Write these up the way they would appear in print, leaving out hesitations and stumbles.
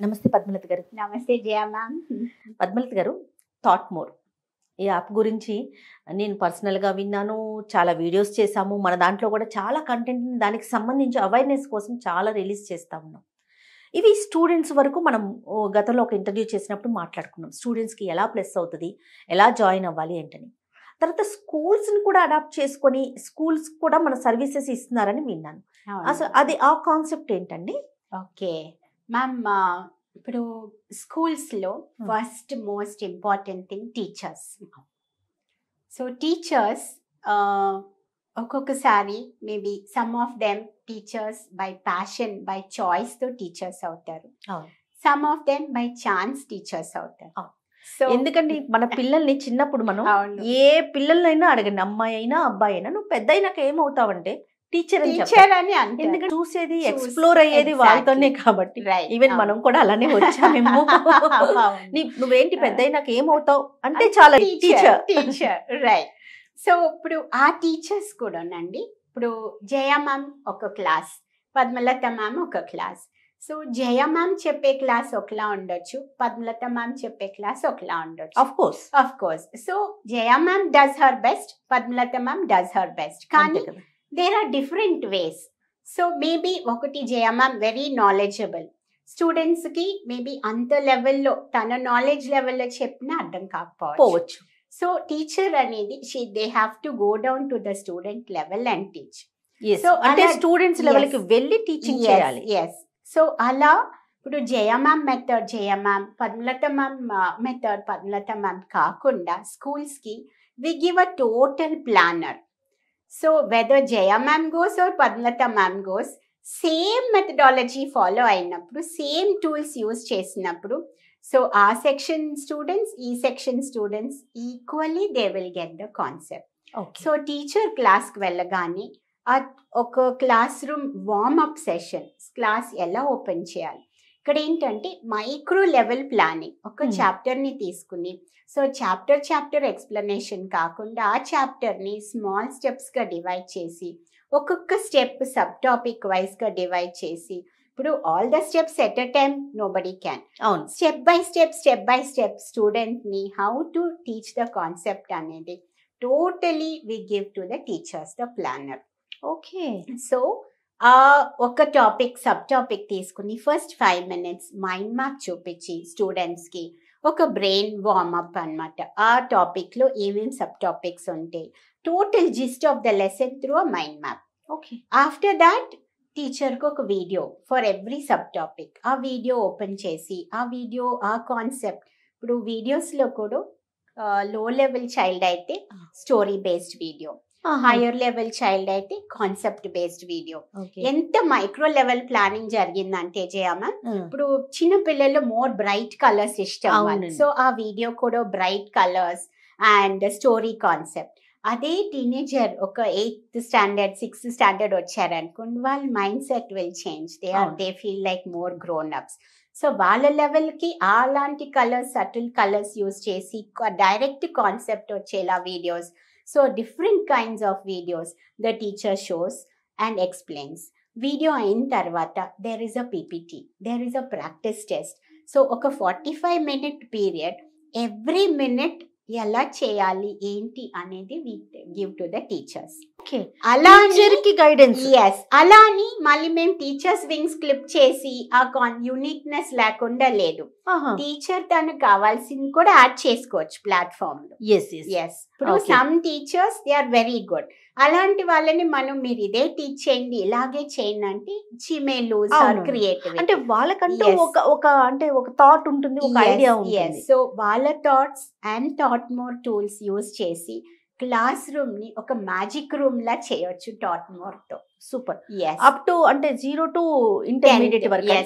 నమస్తే పద్మలత గారు. నమస్తే జయ మ్యామ్. పద్మలత గారు, థాట్ మోర్ ఈ యాప్ గురించి నేను పర్సనల్గా విన్నాను, చాలా వీడియోస్ చేశాము. మన దాంట్లో కూడా చాలా కంటెంట్ దానికి సంబంధించి అవేర్నెస్ కోసం చాలా రిలీజ్ చేస్తూ ఉన్నాం. ఇవి స్టూడెంట్స్ వరకు మనం గతంలో ఒక ఇంటర్వ్యూ చేసినప్పుడు మాట్లాడుకున్నాం. స్టూడెంట్స్కి ఎలా ప్లస్ అవుతుంది, ఎలా జాయిన్ అవ్వాలి ఏంటని. తర్వాత స్కూల్స్ని కూడా అడాప్ట్ చేసుకొని స్కూల్స్ కూడా మన సర్వీసెస్ ఇస్తున్నారని విన్నాను. అసలు అది ఆ కాన్సెప్ట్ ఏంటండి? ఓకే మ్యామ్, ఇప్పుడు స్కూల్స్లో first most important thing teachers. So teachers ఒక్కొక్కసారి maybe some of them teachers by passion, by చాయిస్తో టీచర్స్ అవుతారు. Some of them by chance teachers అవుతారు. సో ఎందుకంటే మన పిల్లల్ని చిన్నప్పుడు మనం ఏ పిల్లలైనా అడగండి, అమ్మాయి అయినా అబ్బాయి అయినా, నువ్వు పెద్ద అయినాక ఏమవుతావేంటే టీచర్ అని. ఎందుకంటే చూసేది ఎక్స్ప్లోర్ అయ్యేది వాళ్ళతోనే కాబట్టి. ఈవెన్ మనం కూడా అలానే వచ్చామేమో. నువ్వేంటి పెద్ద అయినాక ఏమవుతావు అంటే చాలా టీచర్ రైట్. సో ఇప్పుడు ఆ టీచర్స్ కూడానండి, ఇప్పుడు జయ మ్యామ్ ఒక క్లాస్, పద్మలత మ్యామ్ ఒక క్లాస్. సో జయ మ్యామ్ చెప్పే క్లాస్ ఒకలా ఉండొచ్చు, పద్మలత మ్యామ్ చెప్పే క్లాస్ ఒకలా ఉండొచ్చు. Of course. So Jaya ma'am does her best, Padmalatha ma'am does her best. కానీ there are different ways. So maybe ఒకటి జయ మ్యామ్ వెరీ నాలెడ్జబుల్, స్టూడెంట్స్ కి మేబీ అంత లెవెల్లో తన నాలెడ్జ్ లెవెల్లో చెప్పినా అర్థం కాకపోవచ్చు. సో టీచర్ అనేది they have to go down to the student level and teach. So అంటే స్టూడెంట్స్ లెవెల్ కి వెళ్ళి టీచింగ్ చేయాలి. సో అలా ఇప్పుడు Jaya ma'am method Jaya ma'am, Padmalatha ma'am method Padmalatha ma'am కాకుండా స్కూల్స్ కి we give a total planner. So whether Jaya ma'am goes or Padmlata ma'am goes, same methodology follow అయినప్పుడు, same tools use చేసినప్పుడు, so ఆ section students, ఈ section students equally they will get the concept. So teacher class కి వెళ్ళగానే ఒక classroom warmup session, class ఎలా open చేయాలి, ఇక్కడ ఏంటంటే మైక్రో లెవెల్ ప్లానింగ్. ఒక చాప్టర్ని తీసుకుని, సో చాప్టర్ ఎక్స్ప్లెనేషన్ కాకుండా ఆ చాప్టర్ని స్మాల్ స్టెప్స్గా డివైడ్ చేసి, ఒక్కొక్క స్టెప్ సబ్ టాపిక్ వైజ్గా డివైడ్ చేసి, ఇప్పుడు all the steps at a time nobody can. Step by step స్టూడెంట్ని how to teach the concept అనేది totally we give to the teachers the planner. Okay. So ఒక topic sub topic తీసుకుని first 5 minutes mind map చూపించి స్టూడెంట్స్కి ఒక brain warmup అనమాట. ఆ టాపిక్లో ఏమేమి సబ్ టాపిక్స్ ఉంటాయి, total gist of the lesson through a mind map. Okay. After that టీచర్కి ఒక video for every sub topic. ఆ వీడియో ఓపెన్ చేసి ఆ కాన్సెప్ట్, ఇప్పుడు వీడియోస్లో కూడా లో లెవెల్ చైల్డ్ అయితే story based video, higher level child అయితే కాన్సెప్ట్ బేస్డ్ వీడియో. ఎంత మైక్రో లెవెల్ ప్లానింగ్ జరిగిందంటే జయమ్మ, ఇప్పుడు చిన్న పిల్లలు మోర్ బ్రైట్ కలర్స్ ఇష్టం, సో ఆ వీడియో కూడా bright colours and story concept. అదే టీనేజర్ ఒక 8th standard 6th standard వచ్చారనుకోండి, వాళ్ళ mind set will change. They feel like more grown apps. So వాళ్ళ లెవెల్కి అలాంటి కలర్స్, సటిల్ కలర్స్ యూజ్ చేసి డైరెక్ట్ కాన్సెప్ట్ వచ్చేలా videos. So different kinds of videos the teacher shows and explains. Video అయిన తర్వాత there is a PPT, there is a practice test. So ఒక 45-minute period, every minute ఎలా చేయాలి ఏంటి అనేది we give to the teachers. అలా guidance. అలా అని మళ్ళీ మేము టీచర్స్ వింగ్స్ క్లిప్ చేసి ఆ యూనిక్నెస్ లేకుండా లేదు. టీచర్ తనకు కావాల్సింది కూడా యాడ్ చేసుకోవచ్చు ప్లాట్ఫామ్ లో. ఇప్పుడు some teachers they are very good, అలాంటి వాళ్ళని మనం మీరు ఇదే టీచ్ చేయండి, ఇలాగే చేయండి అంటే she may lose her creativity. అంటే వాళ్ళకంటూ ఒక థాట్ ఉంటుంది, ఒక ఐడియా ఉంటుంది. సో వాళ్ళ thoughts and thought more tools use చేసి క్లాస్ రూమ్ ని ఒక మ్యాజిక్ రూమ్ లా చేయొచ్చు టాట్ మోర్ తో. సూపర్. అప్ టు అంటే 0 to intermediate వరకు,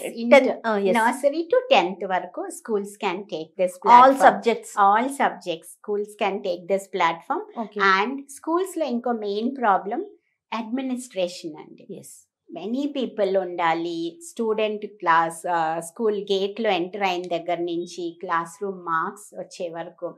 నర్సరీ టు 10th వరకు schools can take this all subjects schools can take this platform. And schools లో ఇంకో మెయిన్ ప్రాబ్లం అడ్మినిస్ట్రేషన్ అండి. మెనీ పీపుల్ ఉండాలి. స్టూడెంట్ స్కూల్ గేట్లో ఎంటర్ అయిన దగ్గర నుంచి క్లాస్ రూమ్ మార్క్స్ వచ్చే వరకు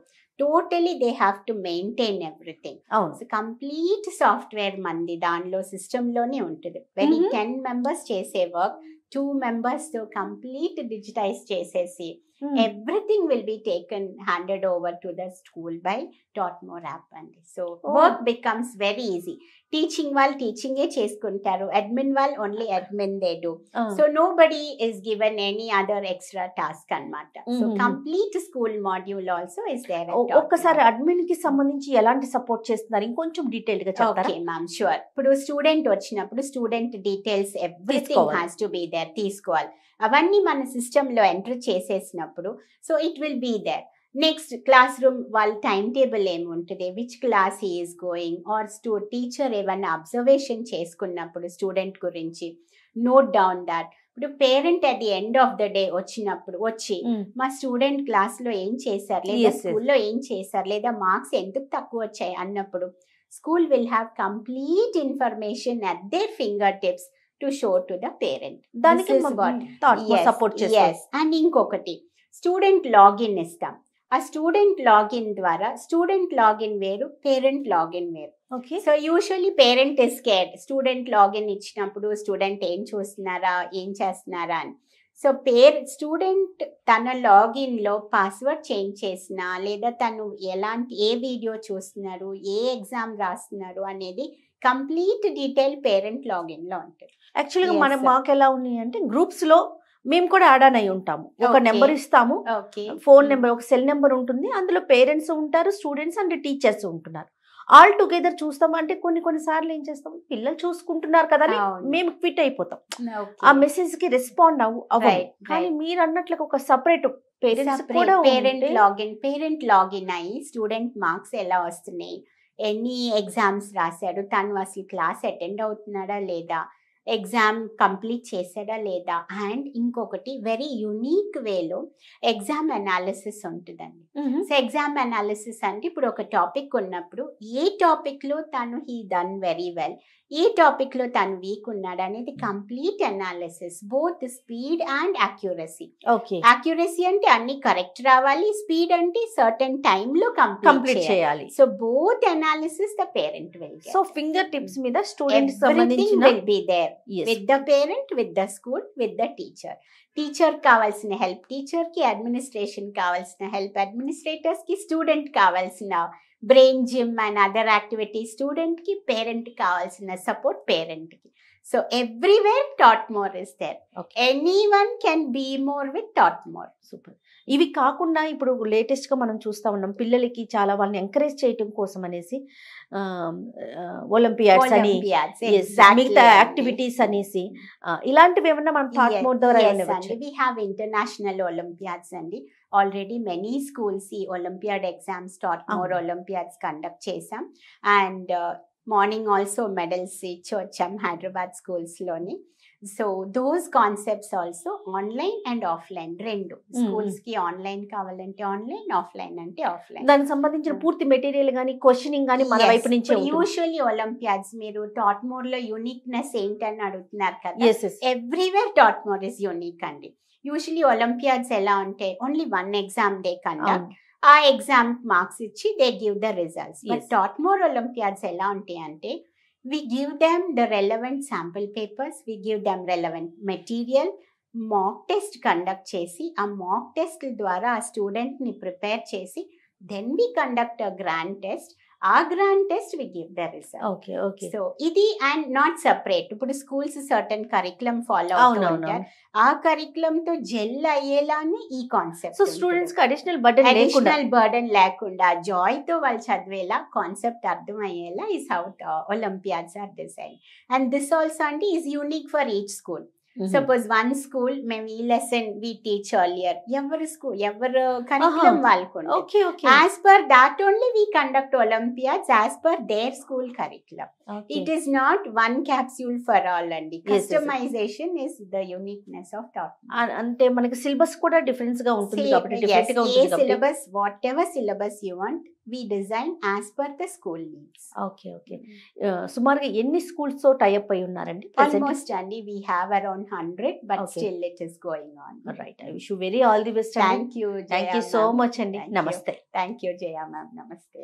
totally they have to maintain everything. అవును. కంప్లీట్ సాఫ్ట్వేర్ మంది దానిలో సిస్టంలోనే ఉంటుంది. వెరీ 10 members చేసే వర్క్ 2 members తో కంప్లీట్ డిజిటైజ్ చేసేసి everything will be handed over to the school by Taught.more app అండి. So work becomes very easy. Teaching వాళ్ళు టీచింగే చేసుకుంటారు, అడ్మిన్ వాళ్ళు only admin they do. So nobody is given any other extra task అన్నమాట. So complete school module also is there. ఒక్కసారి admin కి సంబంధించి ఎలాంటి సపోర్ట్ చేస్తున్నారు ఇంకొంచెం డీటెయిల్డ్ గా చెప్తారా? Okay ma'am, sure. ఇప్పుడు స్టూడెంట్ వచ్చినప్పుడు student details everything has to be there, తీసుకోవాలి. అవన్నీ మన సిస్టంలో ఎంటర్ చేసేసినప్పుడు so it will be there. Next classroom వాళ్ళ టైం టేబుల్ ఏముంటుంది, which class he is going, or teacher ఏమన్నా అబ్జర్వేషన్ చేసుకున్నప్పుడు స్టూడెంట్ గురించి నోట్ డౌన్ దాట్. ఇప్పుడు parent at the end of the day వచ్చినప్పుడు వచ్చి మా స్టూడెంట్ క్లాస్ లో ఏం చేశారు, లేదా స్కూల్లో ఏం చేశారు, లేదా మార్క్స్ ఎందుకు తక్కువ వచ్చాయి అన్నప్పుడు school will have complete information at their fingertips to show to the parent. దానికి సపోర్ట్ చేస్తాం. అండ్ ఇంకొకటి స్టూడెంట్ లాగిన్ ఇస్తాం. ఆ స్టూడెంట్ లాగిన్ ద్వారా స్టూడెంట్ లాగిన్ వేరు, పేరెంట్ లాగిన్ వేరు. So usually parent is scared. Student login ఇచ్చినప్పుడు student ఏం చూస్తున్నారా, ఏం చేస్తున్నారా అని. సో స్టూడెంట్ తన లాగిన్ లో పాస్వర్డ్ చేంజ్ చేసినా, లేదా తను ఏ వీడియో చూస్తున్నారు, ఏ ఎగ్జామ్ రాస్తున్నారు అనేది కంప్లీట్ డీటెయిల్ పేరెంట్ లాగిన్ లో ఉంటుంది. యాక్చువల్గా మనం మాకు ఎలా ఉన్నాయి అంటే గ్రూప్స్ లో మేము కూడా యాడ్ ఆన్ అయి ఉంటాము. ఒక నెంబర్ ఇస్తాము, ఫోన్ నెంబర్, ఒక సెల్ నెంబర్ ఉంటుంది. అందులో పేరెంట్స్ ఉంటారు, స్టూడెంట్స్ అండ్ టీచర్స్ ఉంటున్నారు. ఆల్ టుగెదర్ చూస్తాం. అంటే కొన్ని సార్లు ఏం చేస్తాం, పిల్లలు చూసుకుంటున్నారు కదా అని మేము క్విట్ అయిపోతాం, ఆ మెసేజ్ కి రెస్పాండ్ అవ్వాలి. కానీ మీరు అన్నట్లు ఒక సపరేట్ పేరెంట్ లాగిన్ అయ్యి స్టూడెంట్ మార్క్స్ ఎలా వస్తున్నాయి, ఎన్ని ఎగ్జామ్స్ రాశాడు, తను అసలు క్లాస్ అటెండ్ అవుతున్నాడా లేదా, ఎగ్జామ్ కంప్లీట్ చేశాడా లేదా. అండ్ ఇంకొకటి వెరీ యూనిక్ వేలో ఎగ్జామ్ అనాలిసిస్ ఉంటుందండి. సో ఎగ్జామ్ అనాలిసిస్ అంటే ఇప్పుడు ఒక టాపిక్ ఉన్నప్పుడు ఏ టాపిక్ లో తను హీ డన్ వెరీ వెల్, ఏ టాపిక్ లో తను వీక్ ఉన్నాడు అనేది complete analysis, both speed and accuracy. Accuracy అంటే అన్ని కరెక్ట్ రావాలి, స్పీడ్ అంటే సర్టెన్ టైమ్ లో కంప్లీట్ చేయాలి. So both analysis the parent will get. So fingertips మీద స్టూడెంట్ సంబంధించిన will be there with the parent, with the school, with the teacher. Teacher కావాల్సిన help teacher కి, administration కావాల్సిన help administrators కి, student కావాల్సిన brain gym and other activities student కి, parent కావాల్సిన support parent కి. So everywhere Taught.more is there. Anyone can be more with Taught.more. Super. ఇవి కాకుండా ఇప్పుడు లేటెస్ట్ గా మనం చూస్తా ఉన్నాం, పిల్లలకి చాలా వాళ్ళని ఎంకరేజ్ చేయటం కోసం అనేసి ఒలింపియాడ్స్ అని, మిగతా యాక్టివిటీస్ అనేసి, ఇలాంటివి ఏమన్నా మనం Taught.more ద్వారా we have international Olympiads అండి. ఆల్రెడీ మెనీ స్కూల్స్ ఈ olympiad exams Taught.more Olympiads conduct చేసాం. అండ్ మార్నింగ్ ఆల్సో మెడల్స్ ఇచ్చి వచ్చాం హైదరాబాద్ స్కూల్స్ లోని. So those concepts also online and offline రెండు. స్కూల్స్ కి ఆన్లైన్ కావాలంటే ఆన్లైన్, ఆఫ్లైన్ అంటే ఆఫ్లైన్. దానికి సంబంధించిన పూర్తి మెటీరియల్ గానీ, క్వశ్చనింగ్ గానీ మన వైపు నుంచి. యూజువల్లీ ఒలింపియాడ్స్ మీరు Taught.more లో యూనిక్నెస్ ఏంటని అడుగుతున్నారు కదా. ఎవ్రీవేర్ Taught.more ఇస్ యూనిక్ అండి. యూజువల్లీ ఒలింపియాడ్స్ ఎలా ఉంటే ఓన్లీ 1 exam దే కండక్ట్, ఆ ఎగ్జామ్ మార్క్స్ ఇచ్చి they give the results. But Taught.more Olympiads ఎలా ఉంటాయి అంటే we give them the relevant sample papers, we give them relevant material, mock test conduct చేసి ఆ mock test ద్వారా ఆ స్టూడెంట్ ని ప్రిపేర్ చేసి then we conduct a grand test. ఆ grand test we give the result. So ఇది and not separate. ఇప్పుడు schools certain curriculum follow అవుతుంటారు, ఆ కరికులం తో జెల్ అయ్యేలానే ఈ కాన్సెప్ట్. సో స్టూడెంట్స్ కి అడిషనల్ బర్డెన్ లేకుండా జాయ్ తో వాళ్ళు చదివేలా, కాన్సెప్ట్ అర్థం అయ్యేలా is how olympiads are design. And this also అంటే is unique for each school. Suppose one school మేము ఈ లెసన్ వి టీచ్ ఎర్లియర్, ఎవరి స్కూల్ ఎవరు కరికులం వాళ్ళకు, as per that only we conduct olympiads as per their school curriculum. It is not one capsule for all అండి. Customization is the uniqueness of Taught.more. అంటే మనకి syllabus కూడా difference గా ఉంటుంది కాబట్టి ఏ syllabus whatever syllabus you want we design as per the school needs. Okay okay. సుమారుగా ఎన్ని స్కూల్స్తో టైఅప్ అయి ఉన్నారండి present? Almost only we have around 100, but Okay. still it is going on. Right. I wish you very all the best అండి. Thank you, thank you Jaya so ma'am. Much అండి. Thank you. నమస్తే. Thank you, Jaya ma'am. Namaste.